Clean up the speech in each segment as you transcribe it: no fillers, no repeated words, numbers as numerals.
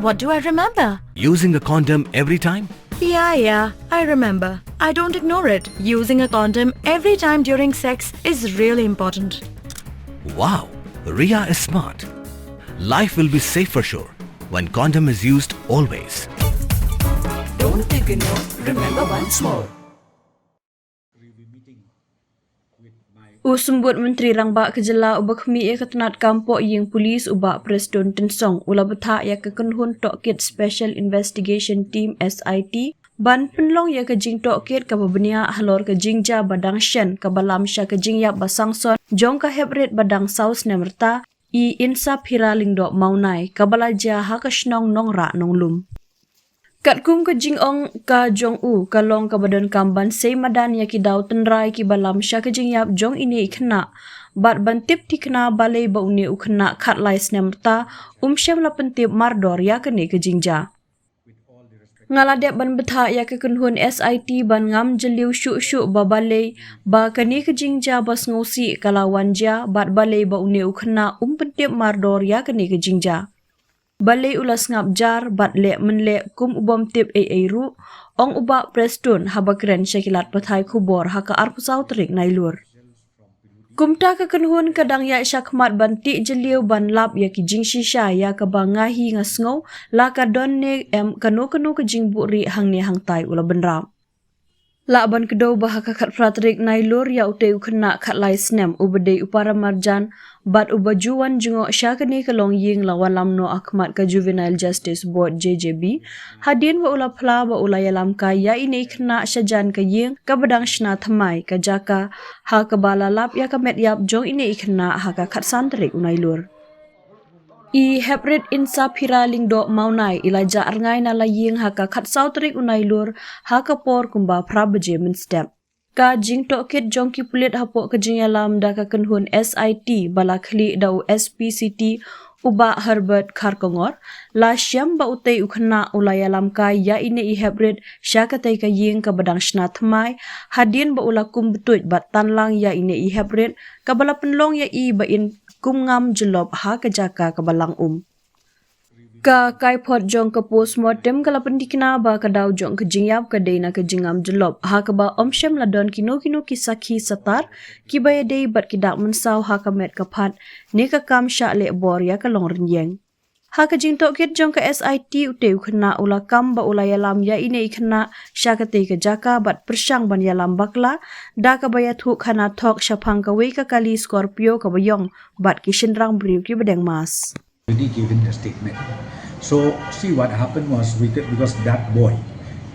What do I remember? Using a condom every time? Yeah, I remember. I don't ignore it. Using a condom every time during sex is really important. Wow, Ria is smart. Life will be safe for sure when condom is used always. Don't ignore, remember once more. Usumbut Menteri Rangbak Kejela ubah kami ketenat kampok yang polis ubah Preston Tensong ula Bthah ya kekenhun Tokit Special Investigation Team SIT ban penlong ya kejing Tokit kababenia halor kejingja badang shen kabalam sya kejingiap basangson jong ka heprit badang saus nemerta I Insaphira lingdok maunai kabalaja hakasnong Nongrah nonglum. Kat kum ke jingong ka jong u kalong ka badan kamban sei madan ya ki daw tenrai ki balam sya ke jingiap jong ini ikna bat bantip ti kena balai ba uni ukna khat lai snemta syam la pentip mardor ya kene ke jingja ngaladep ban Bthah ya ke kunhun SIT ban ngam jylliew syuk ba balai ba kene ke jingja bas ngosi kalawan ja bat balai ba uni ukna pentip mardor ya kene ke jingja balai ulas ngap jar bat lek menlek kum ubam tip ru ong uba Preston habakren syakilat pathai kubor haka arpusau terik nailur kumta ka kenhun kadang ya syakmat banti jylliew ban lap ya ki jing shisha ya ka bangahi ngasngau la ka donne kanu ke jingbu ri hang ne hang tai ula benram la ban kedau bahaka kat praterik nailur ya utai ukna khat lai snem ubedei upara marjan bat ubajuan jungo syakani kalong ying lawan lamno akmat ka Juvenile Justice Board JJB hadin wa ula phla wa ula yalam ka ya ini khna syajan ka ying ka badang shna thamai ka jaka ha ka bala lap ya ka met yap jong ini khna ha ka khat santrik unailur I heprit Insaphira lingdok maunai ilaja arngai na laying ha ka khat sautrik unailur ha ka por kumba prabaje min step ka jing Tokit jongki pulit hapok ke jingalam da ka kenhun SIT bala khli dau SPCT uba Herbert Kharkongor la syam ba utai ukhna ulayalam ka ya ine I heprit syakatai ka ying ka badang shna thmai hadin ba ula kum betuj bat tanlang ya ine I heprit ka bala penlong ya I ba in kum ngam jelob ha ka jaka ka balang ka kaipot jong ka postmortem kala pendikna ba ka daw jong ka jingiap ka deina ka jingam jelob ha ka ba syam ladon kino kisaki satar ki ba dei bat ki dak mensau ha ka met ka phat ne ka kam sha le bor ya ka long renyeng ha ka jing Tokit jong ka SIT uteu khna ula kam ba ula yalam ya ine khna sha ka te ka jaka bat persyang ban yalam bakla da ka ba ya thu khana thok syapang ka we ka kali Scorpio ka bayong bat ki shinrang briu ki badeng mas already given the statement. So see what happened was because that boy,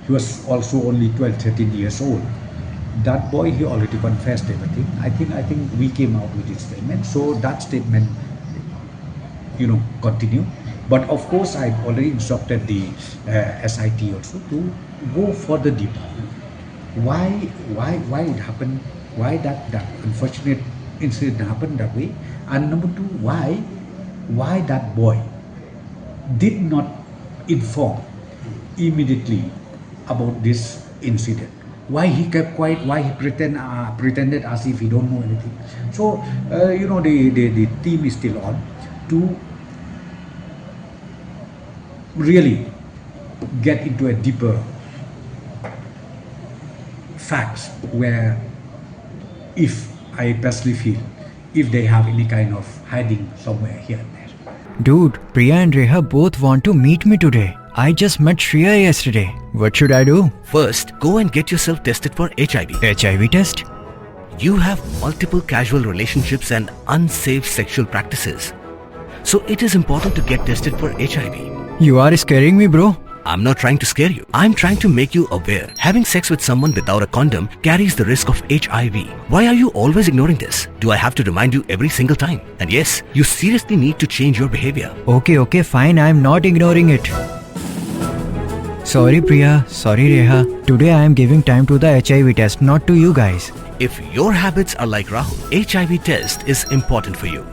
he was also only 12-13 years old. That boy, he already confessed everything. I think we came out with his statement. So that statement, continue. But of course, I already instructed the SIT also to go further deeper. Why it happened? Why that unfortunate incident happened that way? And number two, why that boy did not inform immediately about this incident. Why he kept quiet, why he pretended as if he don't know anything. So, the team is still on to really get into a deeper facts where if I personally feel if they have any kind of hiding somewhere here and there. Dude, Priya and Reha both want to meet me today. I just met Shreya yesterday. What should I do? First, go and get yourself tested for HIV. HIV test? You have multiple casual relationships and unsafe sexual practices. So it is important to get tested for HIV. You are scaring me, bro. I'm not trying to scare you. I'm trying to make you aware. Having sex with someone without a condom carries the risk of HIV. Why are you always ignoring this? Do I have to remind you every single time? And yes, you seriously need to change your behavior. Okay, fine. I'm not ignoring it. Sorry, Priya. Sorry, Reha. Today I am giving time to the HIV test, not to you guys. If your habits are like Rahul, HIV test is important for you.